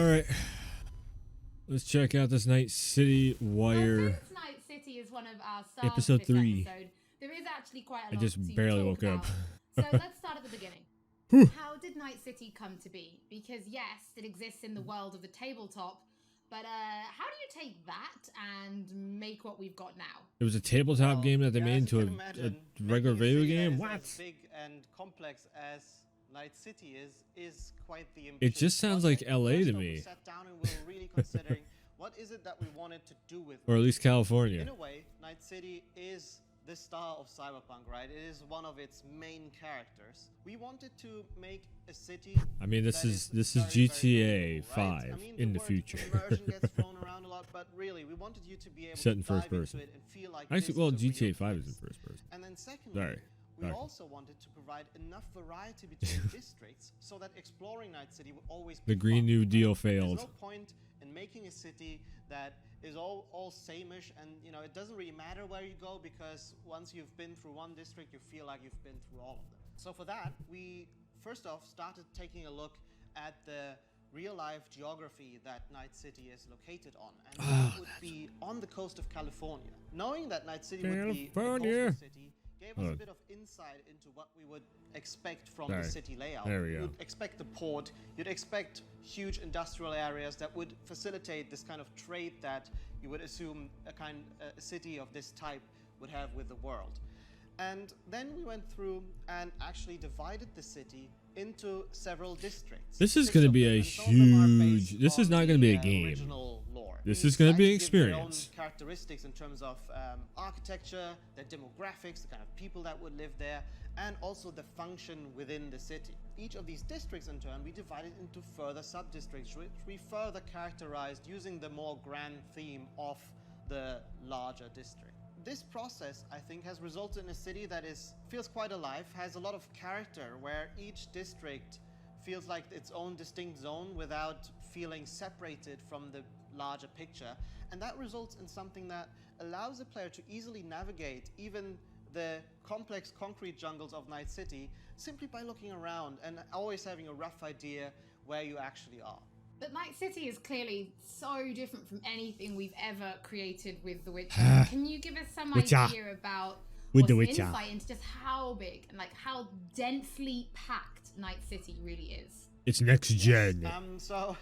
Alright. Let's check out this Night City Wire. Since Night City is one of our stars Episode for this 3. episode, there is actually quite a I lot just to barely talk woke up. about. So let's start at the beginning. Whew. How did Night City come to be? Because yes, it exists in the world of the tabletop, but how do you take that and make what we've got now? It was a tabletop game that they made into a regular video game? What? As big and complex as Night City is quite the It just sounds like LA to me. We sat down and we were really considering what is it that we wanted to do with it. Or at least California. In a way, Night City is the star of CyberPunk, right? It is one of its main characters. We wanted to make a city. I mean, this is very, GTA very cool, 5 right? I mean, in the word future. immersion gets thrown around a lot, but really, we wanted you to be able Set to in first dive into person. it and feel like Actually, this well, is a real GTA 5 is in place. first person. And then secondly, Sorry. we Sorry. also wanted to provide enough variety between districts so that exploring Night City would always be The Green fun, New right? Deal There's failed. no point in making a city that is all sameish, and you know it doesn't really matter where you go, because once you've been through one district, you feel like you've been through all of them. So for that, we first off started taking a look at the real-life geography that Night City is located on, and that would be on the coast of California. Knowing that Night City would be a California. coastal city gave us a bit of insight into what we would expect from the city layout. There we go. You'd expect the port, you'd expect huge industrial areas that would facilitate this kind of trade that you would assume a city of this type would have with the world. And then we went through and actually divided the city into several districts. This is 6 going to of be them, a and some of them are based huge... This is on not going to be a the, game. original lore. This These is gonna be sites give their own experience. characteristics in terms of architecture, their demographics, the kind of people that would live there, and also the function within the city. Each of these districts, in turn, we divided into further sub-districts, which we further characterized using the more grand theme of the larger district. This process, I think, has resulted in a city that feels quite alive, has a lot of character, where each district feels like its own distinct zone without feeling separated from the larger picture. And that results in something that allows the player to easily navigate even the complex concrete jungles of Night City simply by looking around and always having a rough idea where you actually are. But Night City is clearly so different from anything we've ever created with The Witcher. Can you give us some Witcher. idea about With The some Witcher. insight into just how big and like how densely packed Night City really is? It's next gen. So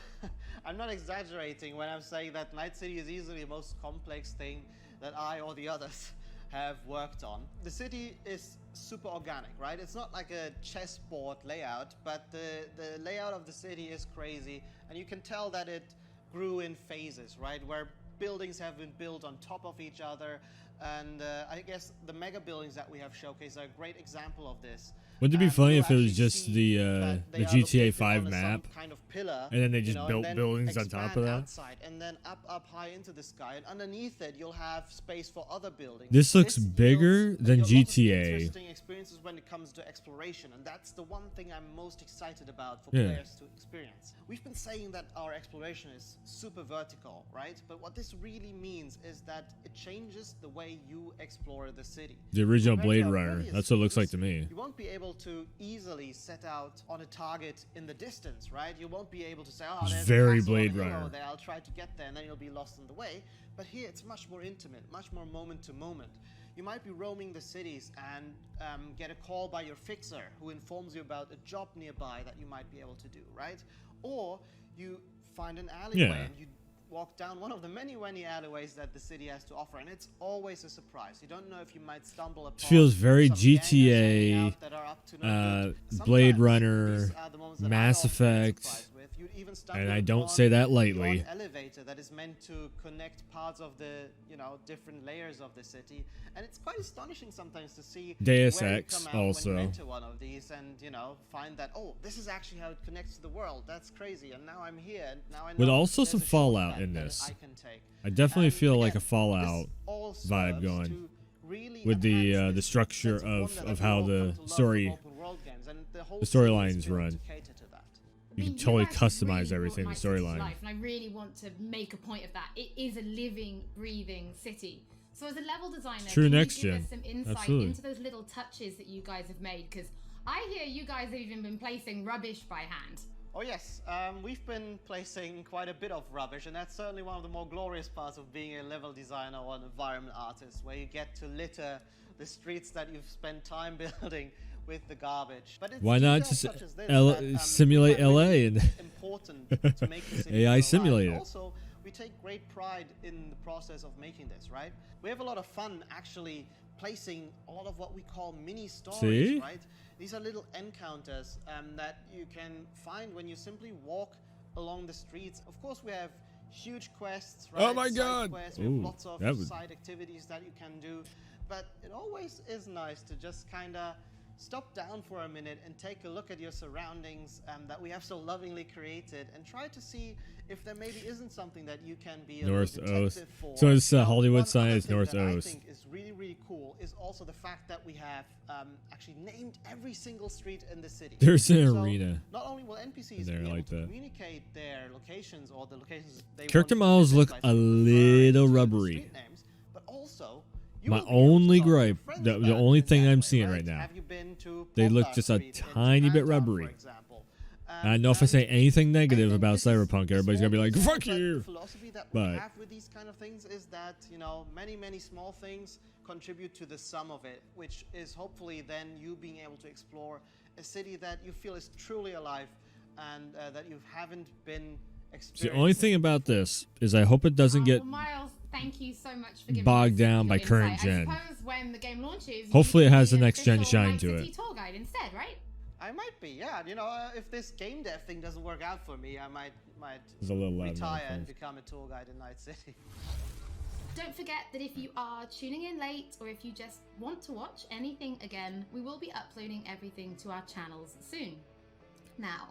I'm not exaggerating when I'm saying that Night City is easily the most complex thing that I or the others have worked on. The city is super organic, right? It's not like a chessboard layout, but the layout of the city is crazy, and you can tell that it grew in phases, right? Where buildings have been built on top of each other, and I guess the mega buildings that we have showcased are a great example of this. Wouldn't it be funny you if it was actually just see the that they are GTA located 5 on a map, some kind of pillar, and then they you just know, built and then buildings on top of expand that? outside, and then up high into the sky, and underneath it you'll have space for other buildings. This looks yields, bigger than lots of GTA. interesting experiences when it comes to exploration, and that's the one thing I'm most excited about for Yeah. players to experience. We've been saying that our exploration is super vertical, right? But what this really means is that it changes the way you explore the city. The original Compared Blade to our Runner. previous That's what it looks like games, to me. You won't be able to easily set out on a target in the distance, right? You won't be able to say, oh, It's there's very a castle on Blade a hill Runner. over there, I'll try to get there, and then you'll be lost in the way. But here it's much more intimate, much more moment to moment. You might be roaming the cities and get a call by your fixer who informs you about a job nearby that you might be able to do, right? Or you find an alleyway Yeah. and you walk down one of the many alleyways that the city has to offer, and it's always a surprise. You don't know if you might stumble upon feels very some gangers GTA, hanging out that are up to no good. Blade Sometimes Runner, these are the moments that Mass I often get Effect, surprised with. You'd even stumble and I don't upon say that the lightly. odd elevator that is meant to connect parts of the different layers of the city, and it's quite astonishing sometimes to see Deus where you Ex come out when also. you enter one of these and find that, oh, this is actually how it connects to the world. That's crazy, and now I'm here, and now I know With also there's some a Fallout shortcut in that this. I can take. I definitely And feel like again, a Fallout this all vibe serves going to really with the enhance this structure sense wonder of that we how all the come to love story- from open world games, and the whole storylines series is built run. to cater to that. You I can mean, totally guys have customize really everything in brought the Night City to storyline. life, and I really want to make a point of that. It is a living, breathing city. So as a level designer, True can next you give gen. us some insight Absolutely. into those little touches that you guys have made? Because I hear you guys have even been placing rubbish by hand. Oh yes, we've been placing quite a bit of rubbish, and that's certainly one of the more glorious parts of being a level designer or an environment artist, where you get to litter the streets that you've spent time building with the garbage. But it's Why not details just such as this that, simulate we find LA really and important to make the city AI feel alive. simulate it. Also, we take great pride in the process of making this, right? We have a lot of fun actually placing a lot of what we call mini stories, See? right? These are little encounters that you can find when you simply walk along the streets. Of course, we have huge quests, right? Oh my Side God! quests. We have Ooh, lots of that would- side activities that you can do. But it always is nice to just kind of stop down for a minute and take a look at your surroundings that we have so lovingly created, and try to see if there maybe isn't something that you can be a North little O's. detective for. So it's Now, Hollywood one sign other is thing North that I O's. think is really, really cool is also the fact that we have actually named every single street in the city. There's an So arena. not only will NPCs there be able like to that. communicate their locations or the locations they Character want to models visit look by a referring little to the rubbery. street names, but also you My will be able to only talk to your gripe, friends the about only it in thing that I'm way, seeing right now, Have you been to they look Poplar just a Street in tiny bit Japantown, rubbery. for example? And I know if I say anything negative I think about this is Cyberpunk, everybody's gonna be like, small "Fuck detail, but you." The philosophy that we But- have with these kind of things is that, you know, many, many small things contribute to the sum of it, which is hopefully then you being able to explore a city that you feel is truly alive and that you haven't been experiencing. The only thing about this is I hope it doesn't get. Well, Miles, thank you so much for giving bogged us down your by current insight. gen. I suppose when the game launches, you Hopefully it can has be the an next gen official shine Night to City it. tour guide instead, right? I might be, yeah. You know, if this game dev thing doesn't work out for me, I might It's a little loud. retire no and offense. become a tour guide in Night City. Don't forget that if you are tuning in late or if you just want to watch anything again, we will be uploading everything to our channels soon. Now,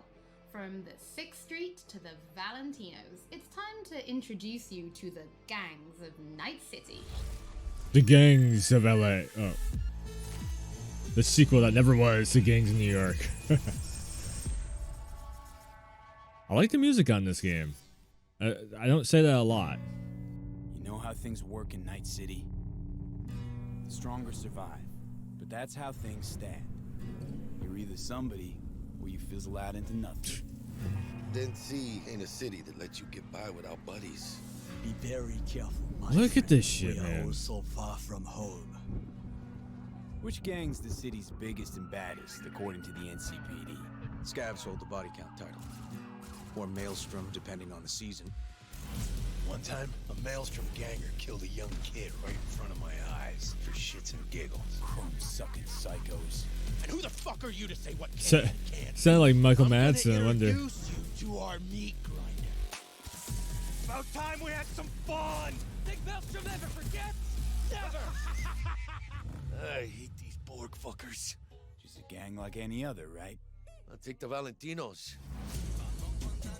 from the 6th Street to the Valentinos, it's time to introduce you to the gangs of Night City. The Gangs of LA. Oh. The sequel that never was, The Gangs of New York. I like the music on this game. I don't say that a lot. You know how things work in Night City? The stronger survive, but that's how things stand. You're either somebody, or you fizzle out into nothing. Then C ain't a city that lets you get by without buddies. Be very careful, my Look at friend. this shit, We are man. all so far from home. Which gang's the city's biggest and baddest, according to the NCPD? Scavs hold the body count title. Or Maelstrom, depending on the season. One time, a Maelstrom ganger killed a young kid right in front of my eyes for shits and giggles. Crumb-sucking psychos. And who the fuck are you to say what So, can and can't? sounded like Michael I'm gonna Madsen, I wonder. introduce you to our meat grinder. About time we had some fun! Think Maelstrom never forgets? Never! I hate these Borg fuckers. Just a gang like any other, right? I'll take the Valentinos.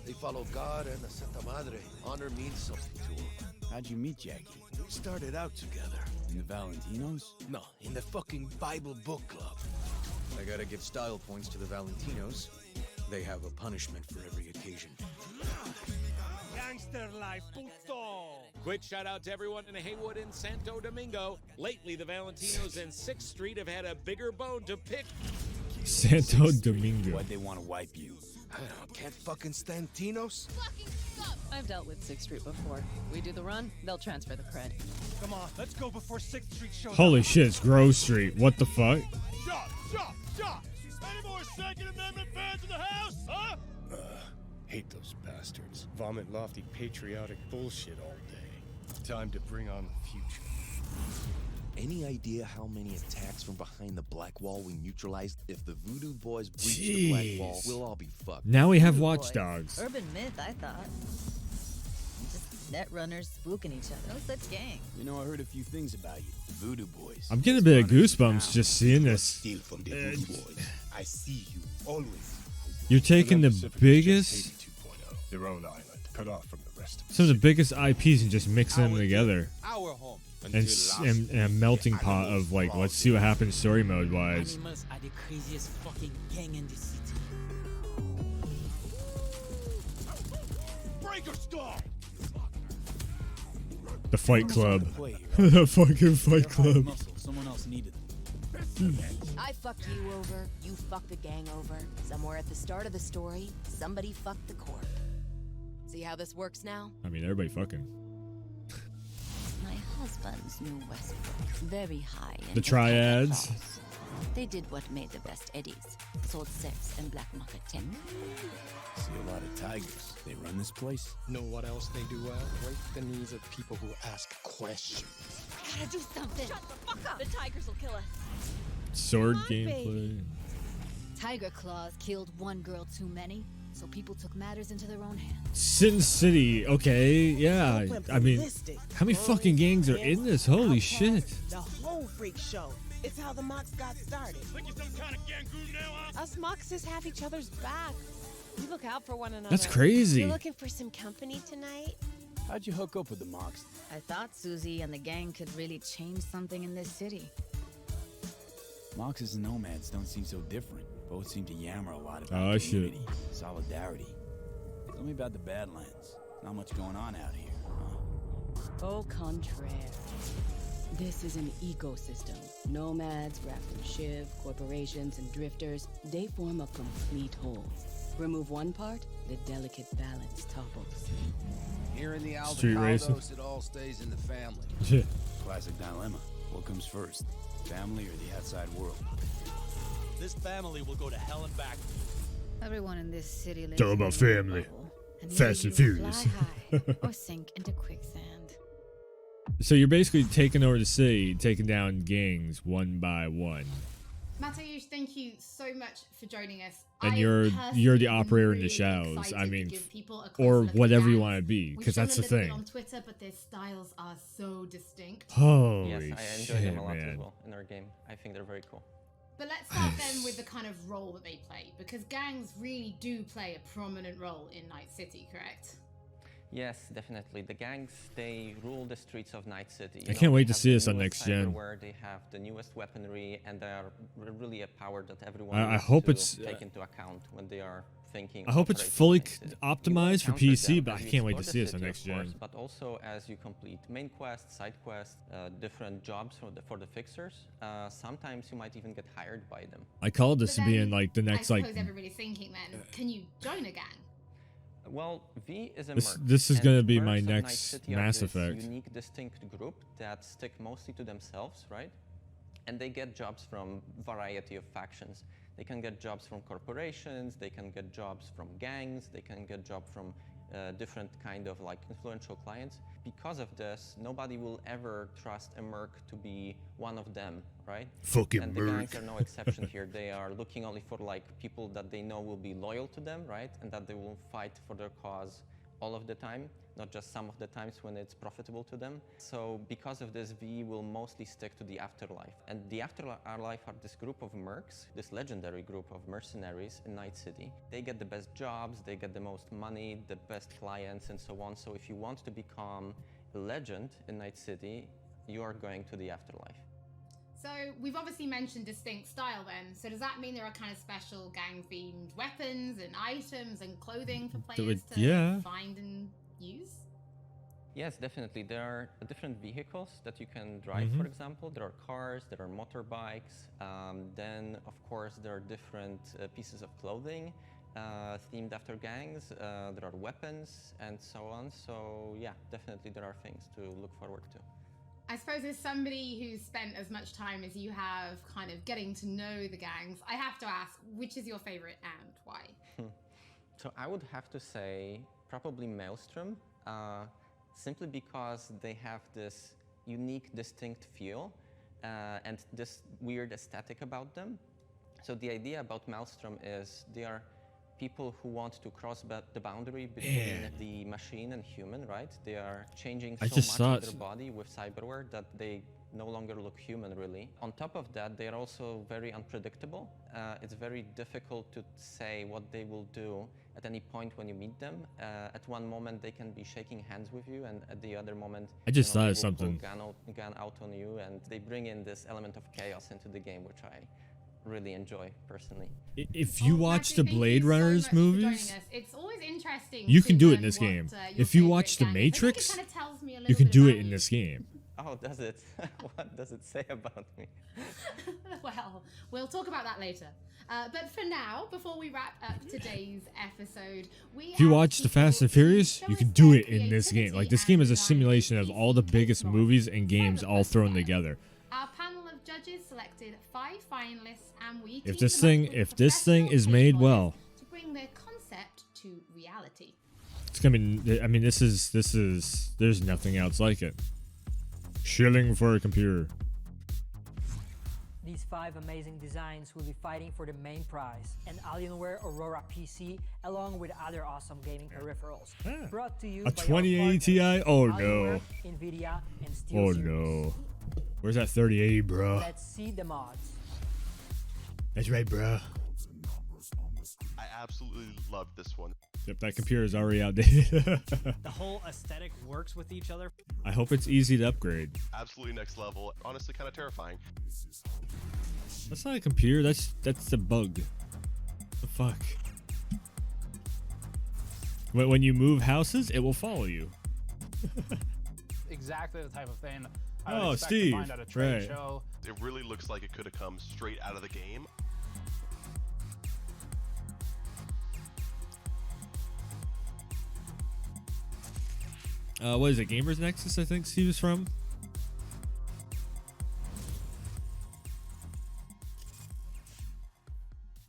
They follow God and the Santa Madre. Honor means something to them. How'd you meet Jackie? We started out together. In the Valentinos? No, in the fucking Bible book club. I gotta give style points to the Valentinos. They have a punishment for every occasion. Gangster life, puto! Quick shout out to everyone in Haywood and Santo Domingo. Lately, the Valentinos and 6th Street have had a bigger bone to pick. Santo Domingo. Why'd they want to wipe you? I don't, can't fucking stand Tinos. I've dealt with 6th Street before. We do the run, they'll transfer the cred. Come on, let's go before 6th Street shows Holy shit, it's Grove Street. What the fuck? Shot! Shot! Shot! Any more Second Amendment fans in the house, huh? Hate those bastards. Vomit lofty patriotic bullshit all day. Time to bring on the future. Any idea how many attacks from behind the Black Wall we neutralized? If the Voodoo Boys breach the Black Wall, Jeez. we'll all be fucked. Now we have Voodoo watchdogs. Boys. Urban myth, I thought. Just net runners spooking each other. No such gang. You know, I heard a few things about you. The Voodoo Boys. I'm getting a bit of goosebumps just seeing this. Steal from the Voodoo Boys. I see you, always. You're taking the Pacific biggest, is just Haiti 2.0. Their own island, cut off from the rest of some of the biggest IPs and just mixing them together. Our home. And a melting pot of like, let's see what happens story mode wise. Animals are the craziest fucking gang in the city. Breaker stall! The Fight Club. Play here. The fucking Fight They're hard Club. muscle. Someone else needed them. I fucked you over, you fucked the gang over. Somewhere at the start of the story, somebody fucked the corp. See how this works now? I mean, everybody fucking. My husband's new Westbrook, very high. In The triads. They did what made the best eddies. Sold sex and black market tech. See a lot of tigers. They run this place. Know what else they do well? Break the knees of people who ask questions. Gotta do something. Shut the fuck up! The tigers will kill us. Sword Come on, gameplay. baby. Tiger Claws killed one girl too many, so people took matters into their own hands. Sin City. Okay, yeah. I mean, how many fucking gangs are in this? Holy shit. The whole freak show. It's how the Mox got started. Think you're some kind of gang group now, huh? Us Moxes have each other's back. We look out for one another. That's crazy. You looking for some company tonight? How'd you hook up with the Mox? I thought Susie and the gang could really change something in this city. Moxes and nomads don't seem so different. Both seem to yammer a lot about Oh, shit. community, solidarity. Tell me about the Badlands. Not much going on out here, huh? Au contraire. This is an ecosystem. Nomads, wrapped in Shiv, corporations, and drifters, they form a complete whole. Remove one part, the delicate balance topples. Here in the Street racing. Aldecados, it all stays in the family. Classic dilemma. What comes first, family or the outside world? This family will go to hell and back. Everyone in this city lives Talk in about a little family. bubble, and Fast either and you Furious. fly high or sink into quicksand. So you're basically taking over the city, taking down gangs one by one. Mateusz, thank you so much for joining us. And I you're personally the am operator in the really shadows. excited I to mean, give people a or closer look at whatever you gangs. want to be, We've because shown that's the a little bit thing. on Twitter, but their styles are so distinct. Holy yes, I enjoy shit, them a lot man. as well in our game. I think they're very cool. But let's start then with the kind of role that they play, because gangs really do play a prominent role in Night City, correct? Yes, definitely. The gangs, they rule the streets of Night City. I can't wait to They have see the this on newest next gen. cyberware, they have the newest weaponry, and they are really a power that everyone I needs hope to it's, take into account when they are thinking. I hope it's operating fully in Night City. optimized for You will PC, encounter but I them as can't wait you to see explore this the on city, next of course, gen. But also as you complete main quests, side quests, different jobs for the fixers. Sometimes you might even get hired by them. I called this But to be then, in like the I next like suppose everybody's thinking then, can you join a gang? Well, V is a This- merc, this is and gonna be my mercs of Night next City are Mass this Effect. unique, distinct group that stick mostly to themselves, right? And they get jobs from variety of factions. They can get jobs from corporations, they can get jobs from gangs, they can get jobs from different kind of like influential clients. Because of this, nobody will ever trust a merc to be one of them, right? Fucking and the merc. gangs are no exception here. They are looking only for like people that they know will be loyal to them, right? And that they will fight for their cause all of the time, not just some of the times when it's profitable to them. So because of this, V will mostly stick to the afterlife. And the afterlife are this group of mercs, this legendary group of mercenaries in Night City. They get the best jobs, they get the most money, the best clients, and so on. So if you want to become a legend in Night City, you are going to the afterlife. So we've obviously mentioned distinct style then. So does that mean there are kind of special gang-themed weapons and items and clothing for players to yeah. find and use? Yes, definitely. There are different vehicles that you can drive, for example. There are cars, there are motorbikes. Then, of course, there are different pieces of clothing themed after gangs. There are weapons and so on. So yeah, definitely there are things to look forward to. I suppose as somebody who's spent as much time as you have kind of getting to know the gangs, I have to ask, which is your favorite and why? So I would have to say probably Maelstrom, simply because they have this unique, distinct feel and this weird aesthetic about them. So the idea about Maelstrom is they are people who want to cross the boundary between the machine and human, right? They are changing so much of their body with cyberware that they no longer look human, really. On top of that, they are also very unpredictable. It's very difficult to say what they will do at any point when you meet them. At one moment, they can be shaking hands with you, and at the other moment, I just they thought will of something. pull gun out on you, and they bring in this element of chaos into the game, which I really enjoy personally. If you watch the Blade Runners movies, it's always interesting. you to can do it learn in this what, game. your If you favorite watch The gang is. I think it Matrix, kind of tells me a you little can bit do about it in you. this game. Oh, does it? What does it say about me? Well, we'll talk about that later. But for now, before we wrap up today's episode, if you watch the Fast and Furious, you can do it in this game. Like, this game is a simulation of all the biggest movies and games all thrown together. Our panel of judges selected 5 finalists, and we If this thing is made well, to bring their concept to reality. it's gonna be. I mean, this is. There's nothing else like it. Shilling for a computer. These 5 amazing designs will be fighting for the main prize, an Alienware Aurora PC, along with other awesome gaming peripherals. Brought to you A by 2080 Ti? Oh no. Alienware, Nvidia, and Steel Oh Series. no. Where's that 3080, bro? Let's see the mods. That's right, bro. I absolutely loved this one. Yep, that computer is already outdated. The whole aesthetic works with each other. I hope it's easy to upgrade. Absolutely next level. Honestly, kind of terrifying. That's not a computer. That's a bug. The fuck. When you move houses, it will follow you. Exactly the type of thing I would Oh, expect Steve. to find at a trade Right. show. It really looks like it could have come straight out of the game. What is it? Gamers Nexus, I think Steve is from.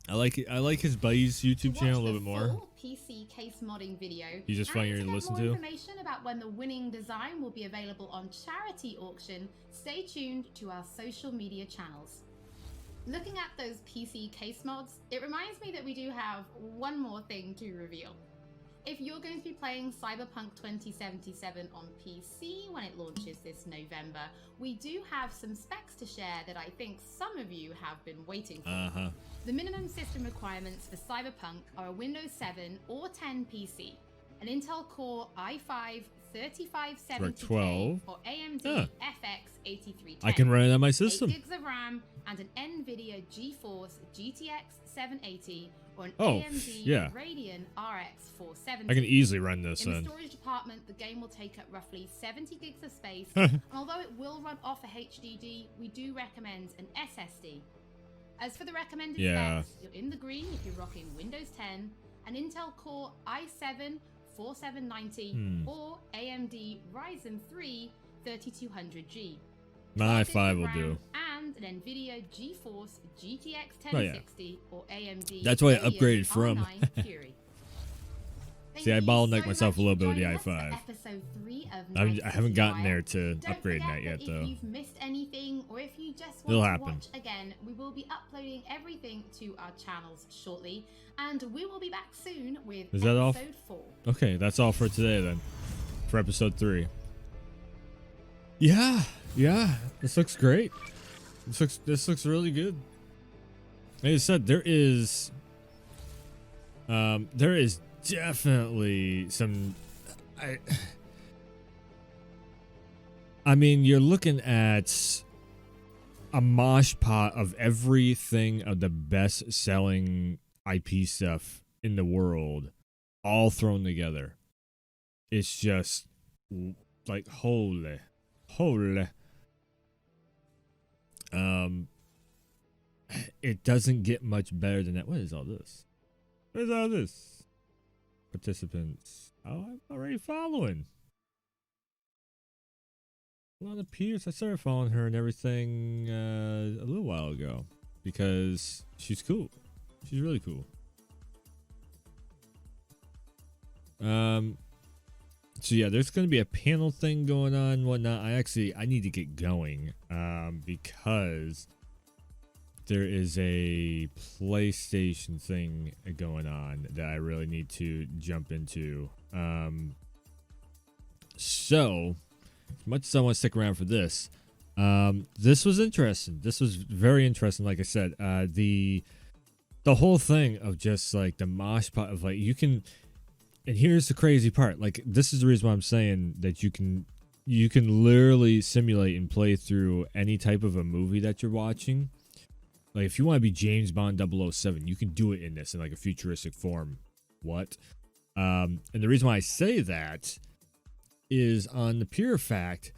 I like his buddy's YouTube channel a little bit more. Full PC case modding video. He's just funnier to listen more to. Information about when the winning design will be available on charity auction. Stay tuned to our social media channels. Looking at those PC case mods, it reminds me that we do have one more thing to reveal. If you're going to be playing CyberPunk 2077 on PC when it launches this November, we do have some specs to share that I think some of you have been waiting for. The minimum system requirements for CyberPunk are a Windows 7 or 10 PC, an Intel Core i5 3570K 12. or AMD Yeah. FX 8310. I can run it on my system. 8 gigs of RAM and an NVIDIA GeForce GTX 780 or an Oh, AMD yeah. Radeon RX 470. I can easily run this In then. the storage department, the game will take up roughly 70 gigs of space, and although it will run off a HDD, we do recommend an SSD. As for the recommended Yeah. specs, you're in the green if you're rocking Windows 10, an Intel Core i7 4790 or AMD Ryzen 3 3200G. My 12 gigs i5 of will RAM do. And an NVIDIA GeForce GTX Oh, yeah. 1060 or AMD That's what I Radeon upgraded from. R9 Fury. See, I bottlenecked myself a little bit with the Joining us for i5. episode 3 of I Night haven't City gotten Wire. there to Don't upgrading that forget yet, that though. If you've missed anything or if you just It'll want to happen. watch again, we will be uploading everything to our channels shortly, and we will be back soon with Is that all? episode 4. Okay, that's all for today then. For episode 3. Yeah. This looks great. This looks really good. Like I said, there is definitely some. I mean, you're looking at a mosh pot of everything of the best selling IP stuff in the world, all thrown together. It's just like holy. It doesn't get much better than that. What is all this? What is all this? Participants. Oh, I'm already following. Lana Pierce, I started following her and everything a little while ago because she's cool. She's really cool. So yeah, there's going to be a panel thing going on and whatnot. I need to get going because there is a PlayStation thing going on that I really need to jump into. So as much as I want to stick around for this, this was interesting. This was very interesting. Like I said, the whole thing of just like the mosh pot of like you can. And here's the crazy part. Like, this is the reason why I'm saying that you can literally simulate and play through any type of a movie that you're watching. Like, if you want to be James Bond 007, you can do it in this in like a futuristic form. What? And the reason why I say that is on the pure fact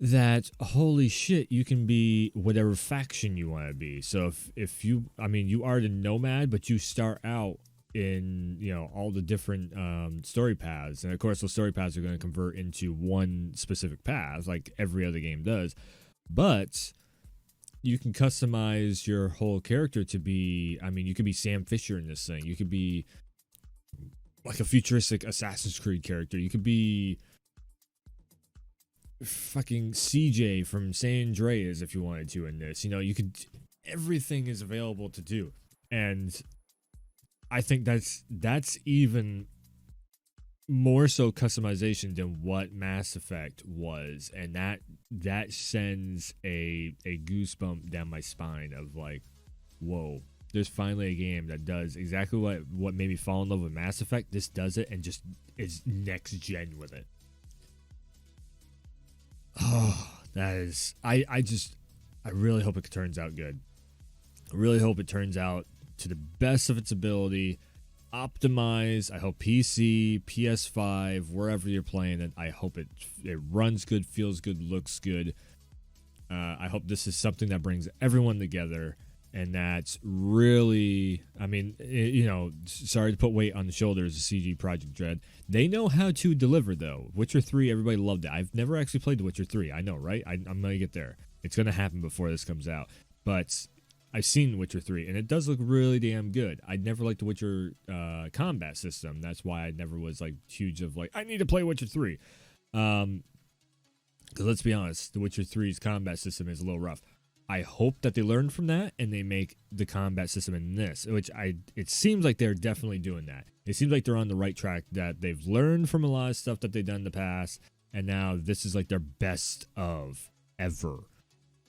that holy shit, you can be whatever faction you want to be. So if you, I mean, you are the nomad, but you start out in, you know, all the different story paths, and of course those story paths are going to convert into one specific path like every other game does, but you can customize your whole character to be, I mean, you could be Sam Fisher in this thing, you could be like a futuristic Assassin's Creed character, you could be fucking CJ from San Andreas if you wanted to in this, you know, you could, everything is available to do. And I think that's even more so customization than what Mass Effect was, and that sends a goosebump down my spine of like, whoa, there's finally a game that does exactly what made me fall in love with Mass Effect. This does it, and just is next gen with it. Oh, that is, I really hope it turns out good. I really hope it turns out to the best of its ability, optimize. I hope PC, PS5, wherever you're playing it, I hope it runs good, feels good, looks good. I hope this is something that brings everyone together, and that's really, I mean, you know, sorry to put weight on the shoulders of CG Project Dread. They know how to deliver, though. Witcher 3, everybody loved it. I've never actually played The Witcher 3. I know, right? I'm going to get there. It's going to happen before this comes out. But I've seen Witcher 3, and it does look really damn good. I'd never liked the Witcher combat system. That's why I never was like huge of like, I need to play Witcher 3. Because let's be honest, the Witcher 3's combat system is a little rough. I hope that they learn from that and they make the combat system in this, which it seems like they're definitely doing that. It seems like they're on the right track, that they've learned from a lot of stuff that they've done in the past, and now this is like their best of ever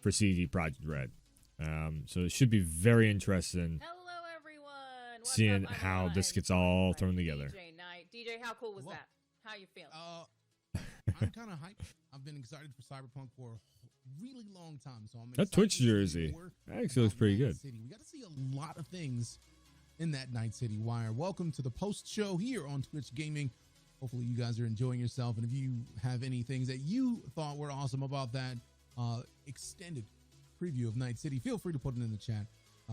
for CD Projekt Red. So it should be very interesting. Hello, everyone. What's seeing up? how this gets all thrown together. DJ Knight. DJ, how cool was that? How you feeling? I'm kind of hyped. I've been excited for CyberPunk for a really long time, so I'm That excited Twitch to see jersey more actually looks pretty Night good. City. We got to see a lot of things in that Night City Wire. Welcome to the post show here on Twitch Gaming. Hopefully you guys are enjoying yourself, and if you have any things that you thought were awesome about that extended preview of Night City, feel free to put it in the chat.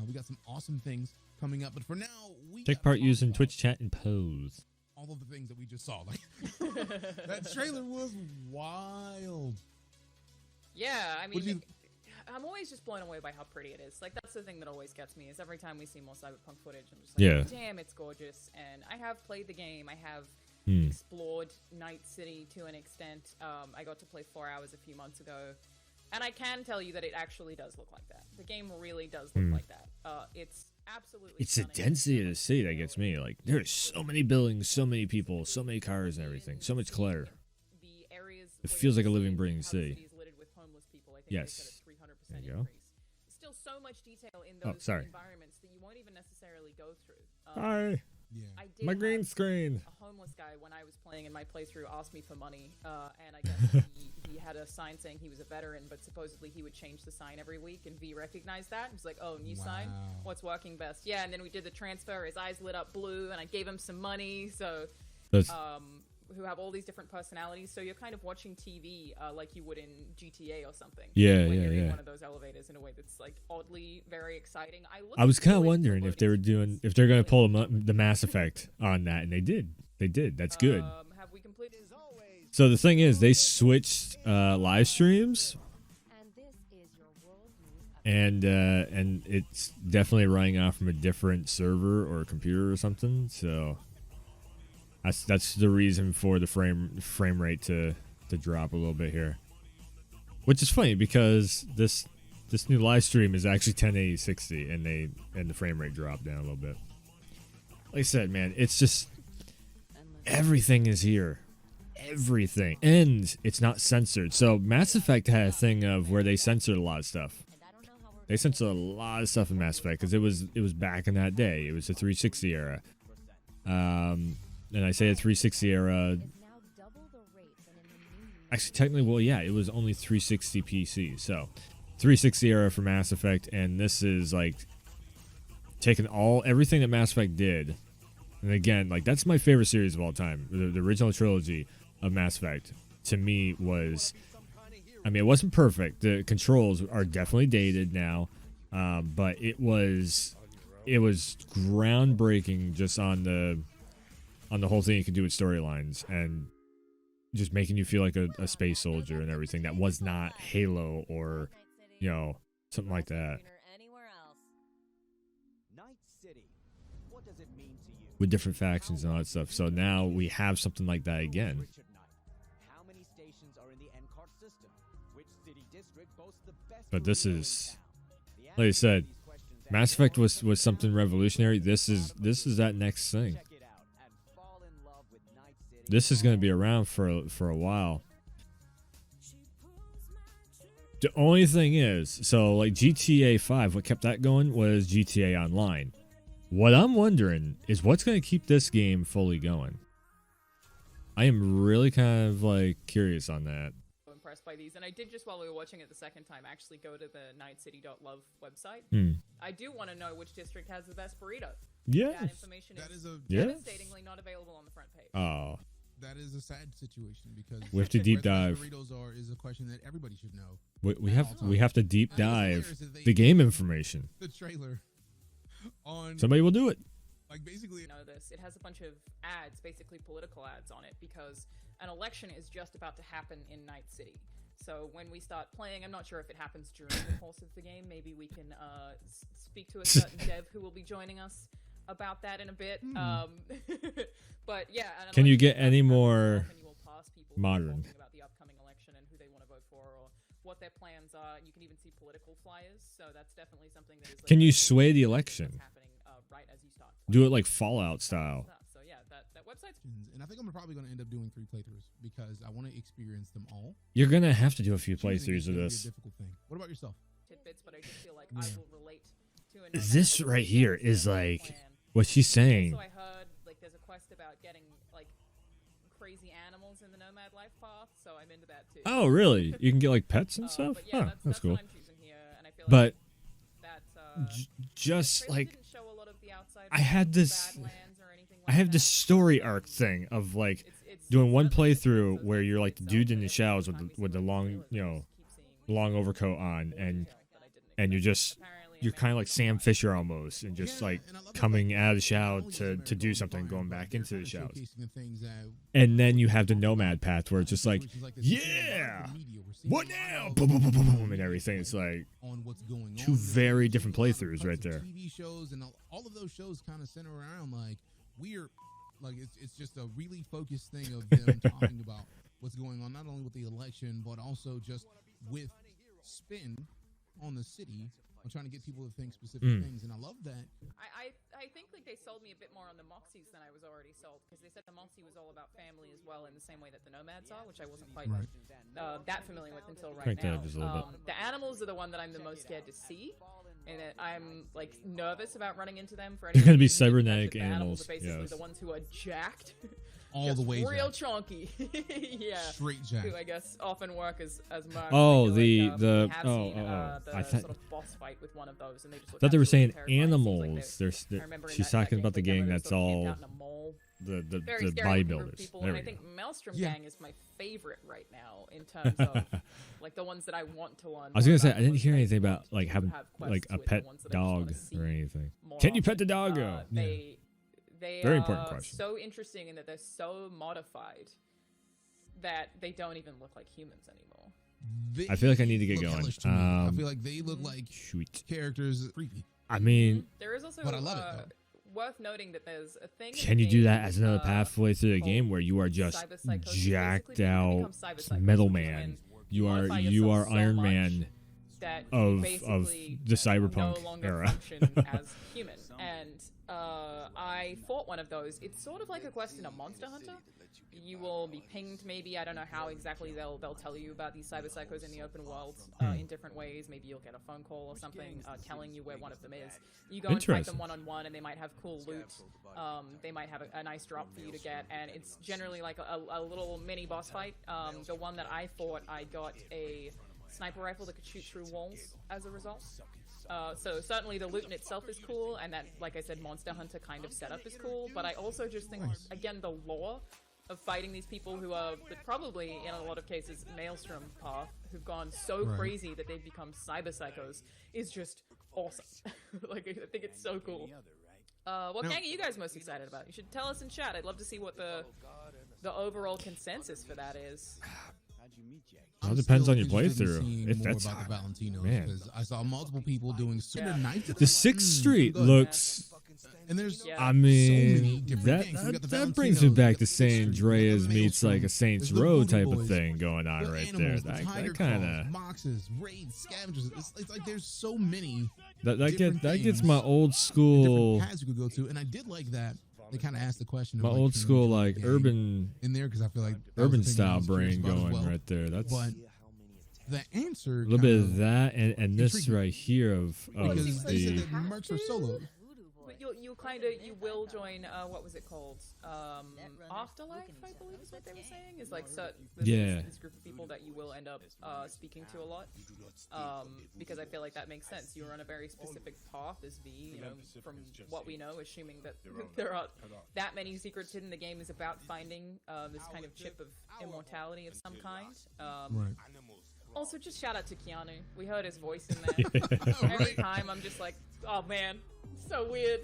We got some awesome things coming up, but for now, we Take part using Twitch chat and pose. all of the things that we just saw. Like that trailer was wild. Yeah, I What'd mean, you- I'm always just blown away by how pretty it is. Like, that's the thing that always gets me, is every time we see more Cyberpunk footage, I'm just like, Yeah. damn, it's gorgeous. And I have played the game. I have Hmm. explored Night City to an extent. I got to play 4 hours a few months ago. And I can tell you that it actually does look like that. The game really does look Hmm. like that. It's absolutely It's the stunning. density of the city that gets me. Like, there's so many buildings, so many people, so many cars and everything, so much clutter. It feels like a living, breathing city. Yes. There you go. Still so much detail in Oh, those sorry. environments that you won't even necessarily go through. Hi. I did My green have screen. A homeless guy, when I was playing in my playthrough, asked me for money, and I guess he had a sign saying he was a veteran, but supposedly he would change the sign every week, and V recognized that. He was like, "Oh, new sign? Wow. What's working best?" Yeah, and then we did the transfer. His eyes lit up blue, and I gave him some money. So, That's- who have all these different personalities. So you're kind of watching TV like you would in GTA or something. Yeah, when yeah, you're in yeah. one of those elevators in a way that's like oddly very exciting. I was kind of wondering if they're going to pull the Mass Effect on that, and they did. They did. That's good. Have we completed? So the thing is, they switched live streams, and it's definitely running off from a different server or computer or something. So that's the reason for the frame rate to drop a little bit here, which is funny because this new live stream is actually 1080 60, and the frame rate dropped down a little bit. Like I said, man, it's just everything is here. Everything, and it's not censored. So Mass Effect had a thing of where they censored a lot of stuff. They censored a lot of stuff in Mass Effect because it was back in that day. It was the 360 era. And I say the 360 era. Actually, technically, well, yeah, it was only 360 PC. So 360 era for Mass Effect, and this is like taking everything that Mass Effect did. And again, like, that's my favorite series of all time. The original trilogy of Mass Effect, to me, was I mean, it wasn't perfect. The controls are definitely dated now, but it was groundbreaking just on the whole thing you can do with storylines and just making you feel like a space soldier and everything that was not Halo or, you know, something like that. With different factions and all that stuff. So now we have something like that again. But this is, like I said, Mass Effect was something revolutionary. This is that next thing. This is going to be around for a while. The only thing is, so like GTA 5, what kept that going was GTA Online. What I'm wondering is what's going to keep this game fully going. I am really kind of like curious on that. Impressed by these, and I did just while we were watching it the second time actually go to the nightcity.love website. I do want to know which district has the best burrito. Yeah, that information is yeah. devastatingly not available on the front page. Oh, that is a sad situation because we have to deep where dive. the best burritos are is a question that everybody should know. We have to deep dive the game information. The trailer on somebody will do it. Like basically, you know this. It has a bunch of ads, basically political ads on it, because an election is just about to happen in Night City. So when we start playing, I'm not sure if it happens during the course of the game. Maybe we can speak to a certain dev who will be joining us about that in a bit. But yeah, can you get any more modern? About the upcoming election and who they want to vote for, or what their plans are. You can even see political flyers. So that's definitely something that is. Like, can you sway the election? Right as you start. Do it like Fallout style. So yeah, that website's. And I think I'm probably going to end up doing 3 playthroughs because I want to experience them all. You're gonna have to do a few playthroughs of this. Be a difficult thing. What about yourself? Tidbits, but I just feel like I will relate to This right here is like what she's saying. Also, I heard like there's a quest about getting like crazy animals in the Nomad life path, so I'm into that too. Oh, really? You can get like pets and stuff? But yeah, that's cool. What I'm choosing here, and I feel but like just like I had this story arc thing of like doing one playthrough where you're like the dude in the showers with the long, you know, long overcoat on, and you're kind of like Sam Fisher almost, and just like coming out of the shower to do something, going back into the showers. And then you have the Nomad path where it's just like, yeah, what now? Boom, boom, boom, boom, boom, and everything. It's like two very different playthroughs right there. TV shows and all of those shows kind of center around like it's just a really focused thing of them talking about what's going on, not only with the election but also just with spin on the city. I'm trying to get people to think specific things, and I love that. I think like they sold me a bit more on the Moxies than I was already sold, because they said the Moxie was all about family as well, in the same way that the Nomads are, which I wasn't quite that familiar with until right now. Just a little bit. The animals are the one that I'm the most scared to see, and I'm like nervous about running into them. They're going to be cybernetic animals. Basically, the ones who are jacked. All the way real chunky. Yeah, straight jack. Who I guess often work as mercs. Oh, the I thought sort of boss fight with one of those, and they just they were saying terrifying. animals. She's talking about the gang that's all the bodybuilders. And I think Maelstrom Gang is my favorite right now in terms of like the ones that I want to learn. I was gonna say I didn't hear anything about like having like a pet dog or anything. Can you pet the doggo? They very are important question. So interesting in that they're so modified that they don't even look like humans anymore. I feel like I need to get going. I feel like they look like characters. Creepy. I mean, there is also but I love it though. Worth noting that there's a thing. Can you do that as another pathway through the game where you are just jacked out metal man? You are Iron Man of the cyberpunk era. As human. And I fought one of those. It's sort of like a quest in a Monster Hunter. You will be pinged, maybe. I don't know how exactly they'll tell you about these cyber psychos in the open world in different ways. Maybe you'll get a phone call or something telling you where one of them is. You go and fight them one-on-one, and they might have cool loot. They might have a nice drop for you to get, and it's generally like a little mini boss fight. The one that I fought, I got a sniper rifle that could shoot through walls as a result. So certainly the loot in itself is cool, and that, like I said, Monster Hunter kind of setup is cool, but I also just think, again, the lore of fighting these people who are probably, in a lot of cases, Maelstrom path, who've gone so Right. crazy that they've become cyber psychos, is just awesome. Like, I think it's so cool. What gang are you guys most excited about? You should tell us in chat. I'd love to see what the overall consensus for that is. All depends on your interested in playthrough. seeing If more that's about the Valentinos, man. because I saw multiple people doing super nice. The 6th Street looks. And there's I so many mean, different that gangs. We got the that brings me Valentinos, back we to got the San Andreas meets like a Saints there's the Row Voodoo type of Boys, thing going on the right animals, there. the That tiger kind claws, of boxes, raids, scavengers. It's like there's so many. that different gets things my old school different paths you could go to, and I did like that. They kind of asked the question. Of my like, old can you school join a like gang urban in there, because I feel like that was urban the thing that I style was curious brain about as going well. right there. That's But the answer a little bit kind of that and this intriguing. right here of because they said the that mercs are solos. But you will join, what was it called? Afterlife, I believe is what they were saying. Is like, this group of people that you will end up speaking to a lot. Because I feel like that makes sense. You're on a very specific path as V, you know, from what we know, assuming that there are that many secrets hidden. The game is about finding this kind of chip of immortality of some kind. Right. Also, just shout out to Keanu. We heard his voice in there. Every time I'm just like, oh man, so weird.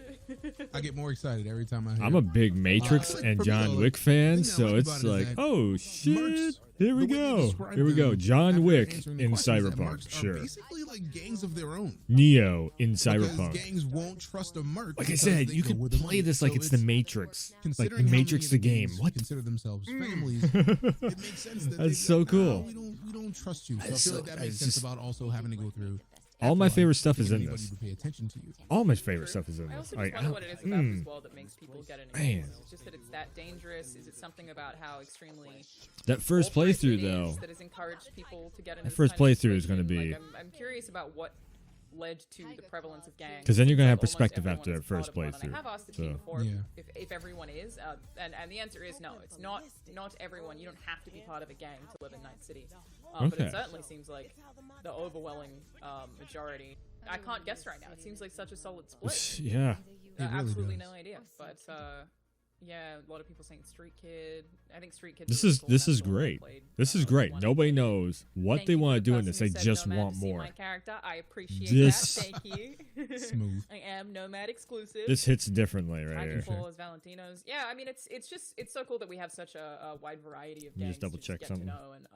I get more excited every time I hear. I'm a big Matrix and John Wick fan, so like it's about it is like, that oh shit, here we the way they go, describe here we go. them John after Wick answering the in questions that Cyberpunk, mercs are sure. basically like gangs of their own. Neo in Because Cyberpunk. gangs won't trust a merc. Like I because said, they you go could where the play money is. this like So it's the Matrix, like considering how Matrix many the game. gangs What? consider themselves families? It makes sense that That's they'd so be like, "Nah, cool. we don't trust you. So I That's feel so- like that makes it's sense just- about also having to go through. All my afterlife favorite stuff to is get in anybody this. to pay attention to you. All my favorite stuff is in I this. also Like, just wonder what it is about this world that makes people get into man. games. Is it just that it's that dangerous? Is it something about how extremely That first corporate playthrough, it is though. that has encouraged people to get into That this first kind of playthrough is going to situation? be Like, I'm curious about what led to the prevalence of gangs. because then you're going to have Almost perspective everyone after is that first part of one. And playthrough. I have asked the So team before Yeah. if everyone is, and the answer is no. It's not everyone. You don't have to be part of a gang to live in Night City. But Okay. it certainly seems like the overwhelming majority. I can't guess right now. It seems like such a solid split. Yeah. It really Absolutely does. no idea. But yeah, a lot of people saying Street Kid. I think Street Kid. This is great. This is great. Nobody knows what they want to do in this. They just want more. My character. I appreciate This- that. Thank you. Smooth. I am Nomad exclusive. This hits differently right here. Titanfall as Valentinos. Yeah, I mean it's so cool that we have such a wide variety of Let me games just double to check get something. to know, and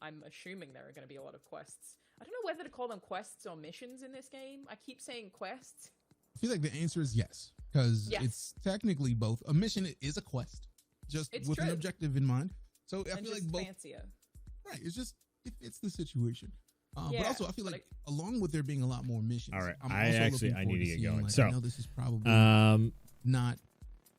I'm assuming there are going to be a lot of quests. I don't know whether to call them quests or missions in this game. I keep saying quests. I feel like the answer is yes, because Yes. it's technically both. A mission is a quest, just It's with an true. objective in mind. So I And feel like just both. fancier. Right. It's just it fits the situation. But Yeah, also, I feel but like along with there being a lot more missions. All right, I'm I also actually looking I forward need to get seeing, going. like, So, I know this is probably not.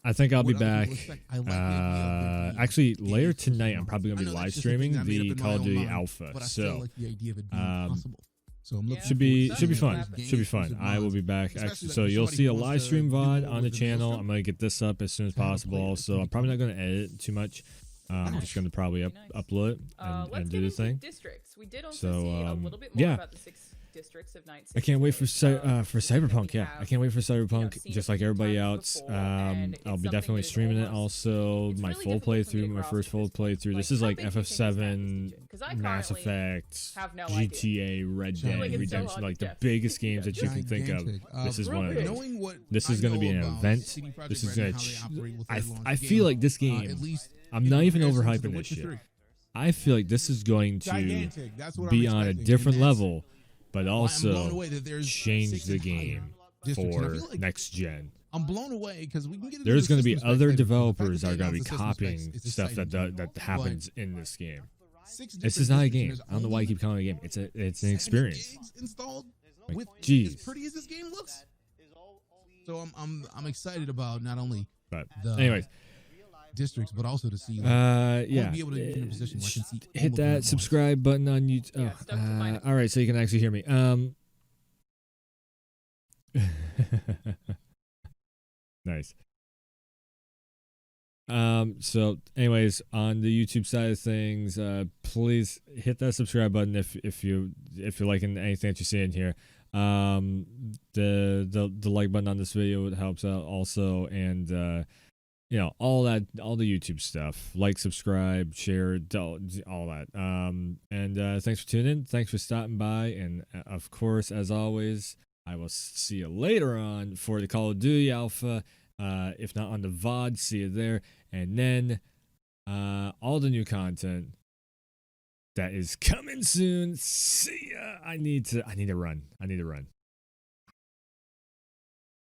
I think I'll be what other back. people expect. I like the idea of there being Actually, later games for tonight, some I'm probably months. going to be I know live that's just a thing streaming I made up the in my Call of own Duty mind, Alpha. but I still So, like the idea of it being possible. So I'm looking should be forward to should be seeing fun. those games Should be for fun. some I will mods. be back. Especially, Actually, like, so if you'll somebody see a wants live to stream do VOD more on the with the channel. Maelstrom, I'm gonna get this up as soon as possible. Also, I'm probably not gonna edit too much. I'm just gonna probably upload it Let's and get do the into thing. districts. We did also So, see a little bit more yeah. about the 6 districts of Night I City. can't wait for Cyberpunk. Yeah, I can't wait for Cyberpunk. seen Just it a like few everybody times else. before, and it's I'll be something definitely that is streaming it. almost- Also, it's my really full difficult for me to playthrough, my grasp first at full this point. playthrough. This Like, is how like big do you think this game FF7, 'Cause I Mass currently Effect, have no idea. GTA, Red I feel Dead like it's so Redemption, hard like to the guess. biggest games that you can think of. Gigantic. This is one of big. those. Knowing what This is I going to be know an about event. CD Projekt This is Red going and how they to. operate with their launch I game, feel like this at game. least I'm in not even comparison to The overhyping this Witcher shit. 3. I feel like this is going to Gigantic. That's what be I'm on a expecting, different and that's level, but why I'm blown also away that there's change 6 the and higher game districts. And I for feel like next gen. I'm blown away because we can get into There's going to be other developers that that are going to be announced the system copying specs is stuff exciting, that happens in this game. 6 This different is not a districts, game. and there's I don't know why you only keep calling it a game. It's an 70 experience. gigs installed Like, with jeez. as pretty as this game looks. So I'm excited about not only But the anyways, districts, but also to see. Like, I yeah. wanna be able to get in a position where I can see all Hit of them at that once. subscribe button on YouTube. All right, so you can actually hear me. Nice. So anyways, on the YouTube side of things, please hit that subscribe button if you're liking anything that you're seeing here. The like button on this video helps out also, and you know, all that, all the YouTube stuff. Like, subscribe, share, all that. And thanks for tuning in. Thanks for stopping by. And of course, as always, I will see you later on for the Call of Duty Alpha. If not on the VOD, see you there. And then all the new content that is coming soon. See ya. I need to run.